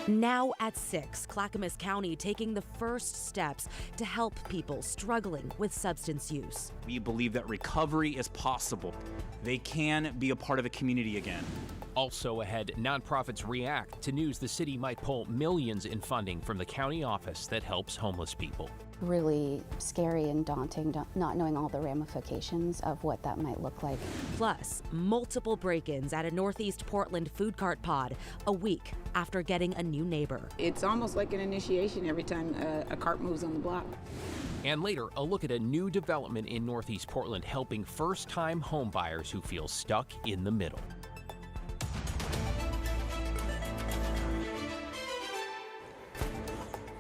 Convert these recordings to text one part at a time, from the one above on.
Now at 6, Clackamas County taking the first steps to help people struggling with substance use. We believe that recovery is possible. They can be a part of a community again. Also ahead, nonprofits react to news the city might pull millions in funding from the county office that helps homeless people. Really scary and daunting, not knowing all the ramifications of what that might look like. Plus, multiple break-ins at a Northeast Portland food cart pod a week after getting a new neighbor. It's almost like an initiation every time a cart moves on the block. And later, a look at a new development in Northeast Portland helping first-time homebuyers who feel stuck in the middle.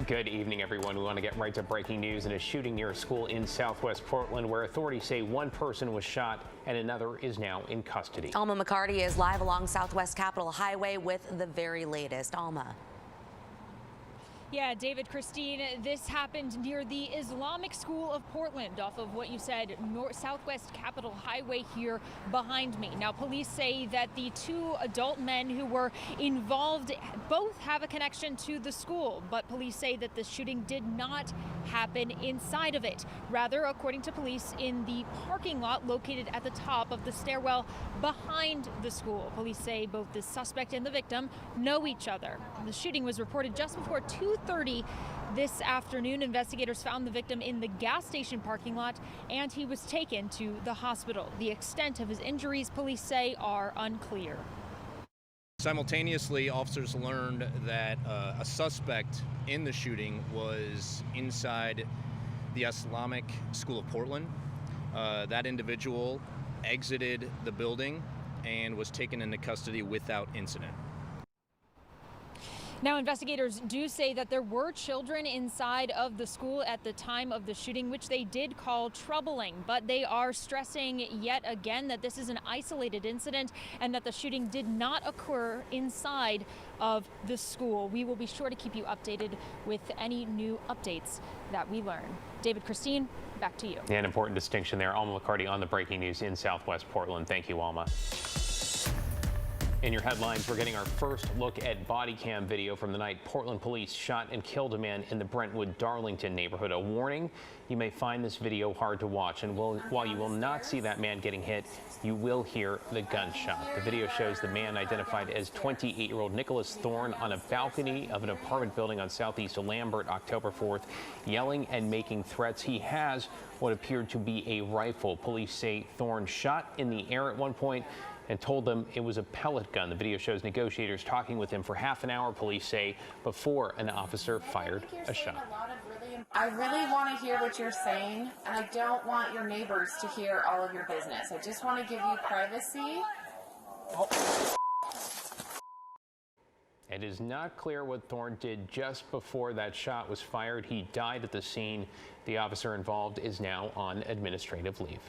Good evening, everyone. We want to get right to breaking news and a shooting near a school in southwest Portland where authorities say one person was shot and another is now in custody. Alma McCarty is live along Southwest Capitol Highway with the very latest. Alma. Yeah, David, Christine, this happened near the Islamic School of Portland off of what you said, Southwest Capitol Highway here behind me. Now, police say that the two adult men who were involved both have a connection to the school, but police say that the shooting did not happen inside of it. Rather, according to police, in the parking lot located at the top of the stairwell behind the school. Police say both the suspect and the victim know each other. The shooting was reported just before 2:30 this afternoon. Investigators found the victim in the gas station parking lot and he was taken to the hospital. The extent of his injuries, police say, are unclear. Simultaneously, officers learned that a suspect in the shooting was inside the Islamic School of Portland. That individual exited the building and was taken into custody without incident. Now, investigators do say that there were children inside of the school at the time of the shooting, which they did call troubling. But they are stressing yet again that this is an isolated incident and that the shooting did not occur inside of the school. We will be sure to keep you updated with any new updates that we learn. David, Christine, back to you. Yeah, an important distinction there. Alma McCarty on the breaking news in southwest Portland. Thank you, Alma. In your headlines, we're getting our first look at body cam video from the night Portland police shot and killed a man in the Brentwood-Darlington neighborhood. A warning, you may find this video hard to watch, and while you will not see that man getting hit, you will hear the gunshot. The video shows the man identified as 28-year-old Nicholas Thorne on a balcony of an apartment building on Southeast Lambert October 4th, yelling and making threats. He has what appeared to be a rifle. Police say Thorne shot in the air at one point and told them it was a pellet gun. The video shows negotiators talking with him for half an hour, police say, before an officer fired a shot. I really want to hear what you're saying, and I don't want your neighbors to hear all of your business. I just want to give you privacy. It is not clear what Thorne did just before that shot was fired. He died at the scene. The officer involved is now on administrative leave.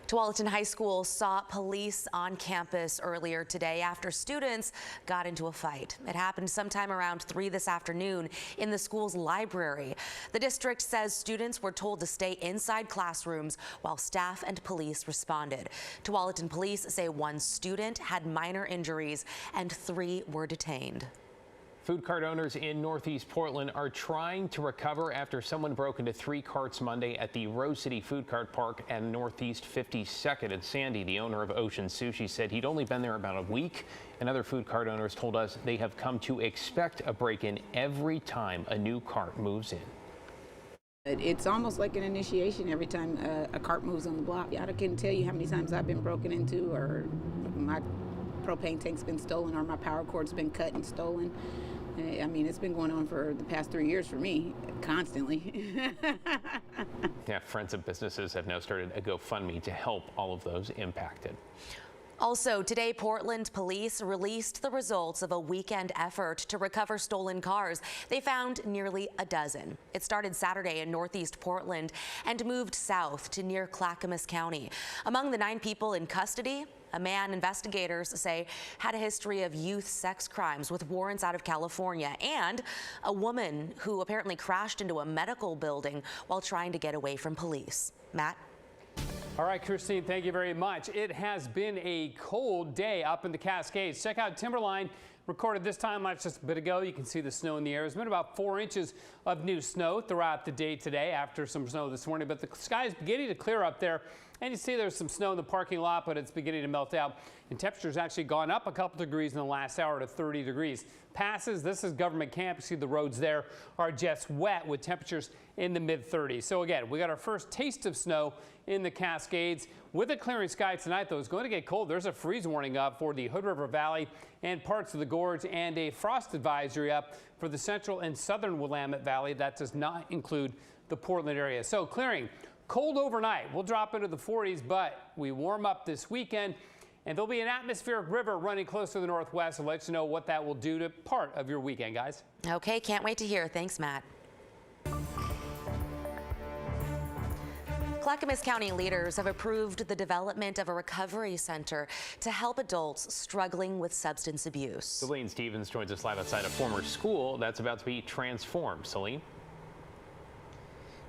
Tualatin High School saw police on campus earlier today after students got into a fight. It happened sometime around 3 this afternoon in the school's library. The district says students were told to stay inside classrooms while staff and police responded. Tualatin police say one student had minor injuries and 3 were detained. Food cart owners in Northeast Portland are trying to recover after someone broke into 3 carts Monday at the Rose City Food Cart Park and Northeast 52nd. And Sandy, the owner of Ocean Sushi, said he'd only been there about a week. And other food cart owners told us they have come to expect a break-in every time a new cart moves in. It's almost like an initiation every time a cart moves on the block. I can't tell you how many times I've been broken into, or my propane tank's been stolen, or my power cord's been cut and stolen. I mean, it's been going on for the past 3 years for me, constantly. Yeah, friends of businesses have now started a GoFundMe to help all of those impacted. Also, today, Portland police released the results of a weekend effort to recover stolen cars. They found nearly a dozen. It started Saturday in Northeast Portland and moved south to near Clackamas County. Among the 9 people in custody, a man investigators say had a history of youth sex crimes with warrants out of California, and a woman who apparently crashed into a medical building while trying to get away from police. Matt? All right, Christine, thank you very much. It has been a cold day up in the Cascades. Check out Timberline recorded this time lapse just a bit ago. You can see the snow in the air. There's been about 4 inches of new snow throughout the day today after some snow this morning, but the sky is beginning to clear up there. And you see there's some snow in the parking lot, but it's beginning to melt out. And temperature's actually gone up a couple degrees in the last hour to 30 degrees. Passes, this is Government Camp. You see the roads there are just wet with temperatures in the mid-30s. So again, we got our first taste of snow in the Cascades. With a clearing sky tonight, though, it's going to get cold. There's a freeze warning up for the Hood River Valley and parts of the Gorge, and a frost advisory up for the central and southern Willamette Valley. That does not include the Portland area. So clearing. Cold overnight. We'll drop into the 40s, but we warm up this weekend, and there'll be an atmospheric river running close to the northwest. I'll let you know what that will do to part of your weekend, guys. Okay, can't wait to hear. Thanks, Matt. Clackamas County leaders have approved the development of a recovery center to help adults struggling with substance abuse. Celine Stevens joins us live outside a former school that's about to be transformed. Celine?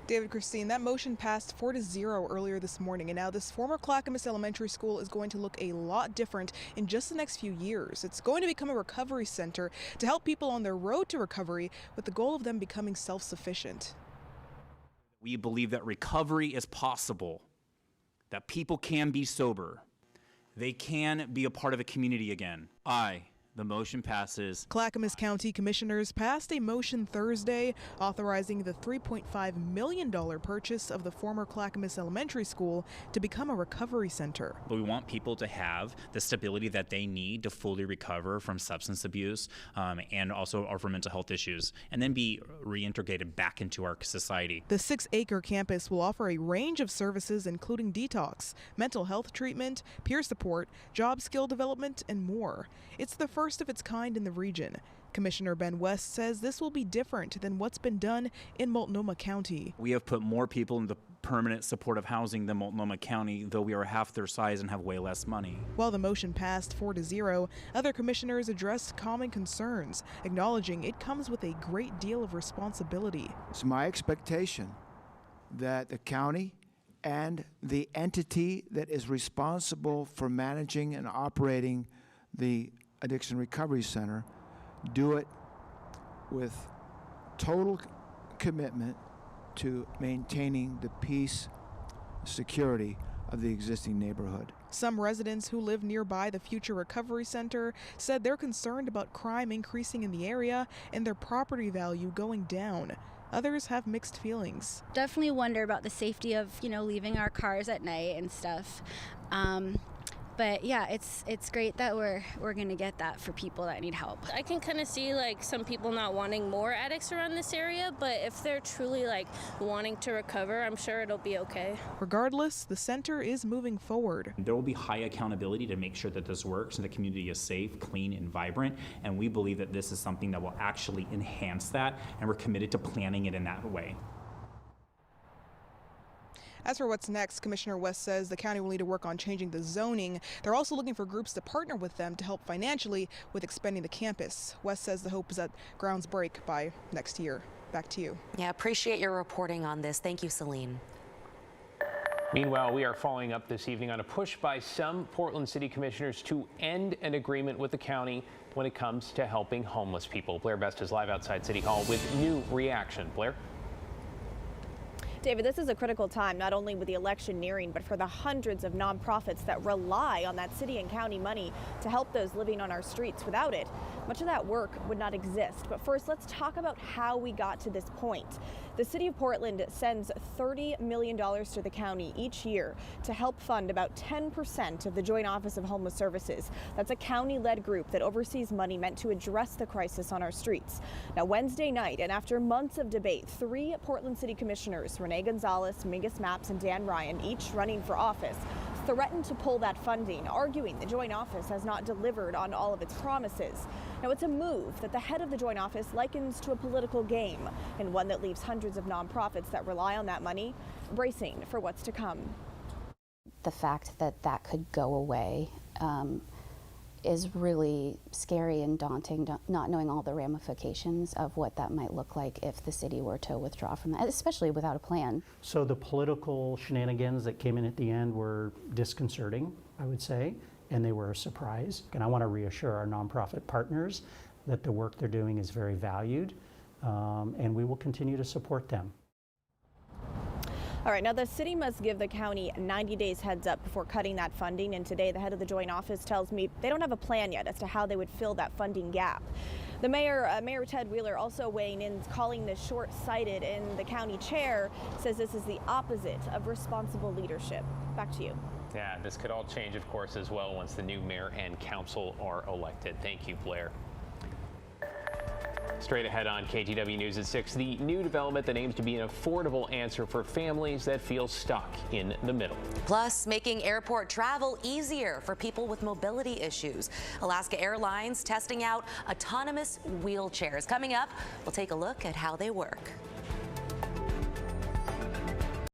David, Christine, that motion passed 4-0 earlier this morning, and now this former Clackamas Elementary School is going to look a lot different in just the next few years. It's going to become a recovery center to help people on their road to recovery with the goal of them becoming self-sufficient. We believe that recovery is possible, that people can be sober, they can be a part of a community again. The motion passes. Clackamas County Commissioners passed a motion Thursday authorizing the $3.5 million purchase of the former Clackamas Elementary School to become a recovery center. But we want people to have the stability that they need to fully recover from substance abuse and also or from mental health issues, and then be reintegrated back into our society. The 6-acre campus will offer a range of services including detox, mental health treatment, peer support, job skill development, and more. It's the first of its kind in the region. Commissioner Ben West says this will be different than what's been done in Multnomah County. We have put more people into permanent supportive housing than Multnomah County, though we are half their size and have way less money. While the motion passed 4-0, other commissioners addressed common concerns, acknowledging it comes with a great deal of responsibility. It's my expectation that the county and the entity that is responsible for managing and operating the Addiction Recovery Center do it with total commitment to maintaining the peace, security of the existing neighborhood. Some residents who live nearby the future recovery center said they're concerned about crime increasing in the area and their property value going down. Others have mixed feelings. Definitely wonder about the safety of, leaving our cars at night and stuff. But yeah, it's great that we're going to get that for people that need help. I can kind of see some people not wanting more addicts around this area, but if they're truly wanting to recover, I'm sure it'll be okay. Regardless, the center is moving forward. There will be high accountability to make sure that this works and the community is safe, clean, and vibrant, and we believe that this is something that will actually enhance that, and we're committed to planning it in that way. As for what's next, Commissioner West says the county will need to work on changing the zoning. They're also looking for groups to partner with them to help financially with expanding the campus. West says the hope is that grounds break by next year. Back to you. Yeah, appreciate your reporting on this. Thank you, Celine. Meanwhile, we are following up this evening on a push by some Portland City Commissioners to end an agreement with the county when it comes to helping homeless people. Blair Best is live outside City Hall with new reaction. Blair? David, this is a critical time, not only with the election nearing, but for the hundreds of nonprofits that rely on that city and county money to help those living on our streets. Without it, much of that work would not exist. But first, let's talk about how we got to this point. The city of Portland sends $30 million to the county each year to help fund about 10% of the Joint Office of Homeless Services. That's a county-led group that oversees money meant to address the crisis on our streets. Now, Wednesday night, and after months of debate, 3 Portland City Commissioners, Renee Gonzalez, Mingus Mapps, and Dan Ryan, each running for office, threatened to pull that funding, arguing the Joint Office has not delivered on all of its promises. Now, it's a move that the head of the Joint Office likens to a political game, and one that leaves hundreds of nonprofits that rely on that money bracing for what's to come. The fact that that could go away is really scary and daunting, not knowing all the ramifications of what that might look like if the city were to withdraw from that, especially without a plan. So the political shenanigans that came in at the end were disconcerting, I would say, and they were a surprise. And I want to reassure our nonprofit partners that the work they're doing is very valued, and we will continue to support them. All right, now the city must give the county 90 days heads up before cutting that funding, and today the head of the joint office tells me they don't have a plan yet as to how they would fill that funding gap. The Mayor Ted Wheeler, also weighing in, calling this short-sighted, and the county chair says this is the opposite of responsible leadership. Back to you. Yeah, this could all change, of course, as well once the new mayor and council are elected. Thank you, Blair. Straight ahead on KGW News at 6, the new development that aims to be an affordable answer for families that feel stuck in the middle. Plus, making airport travel easier for people with mobility issues. Alaska Airlines testing out autonomous wheelchairs. Coming up, we'll take a look at how they work.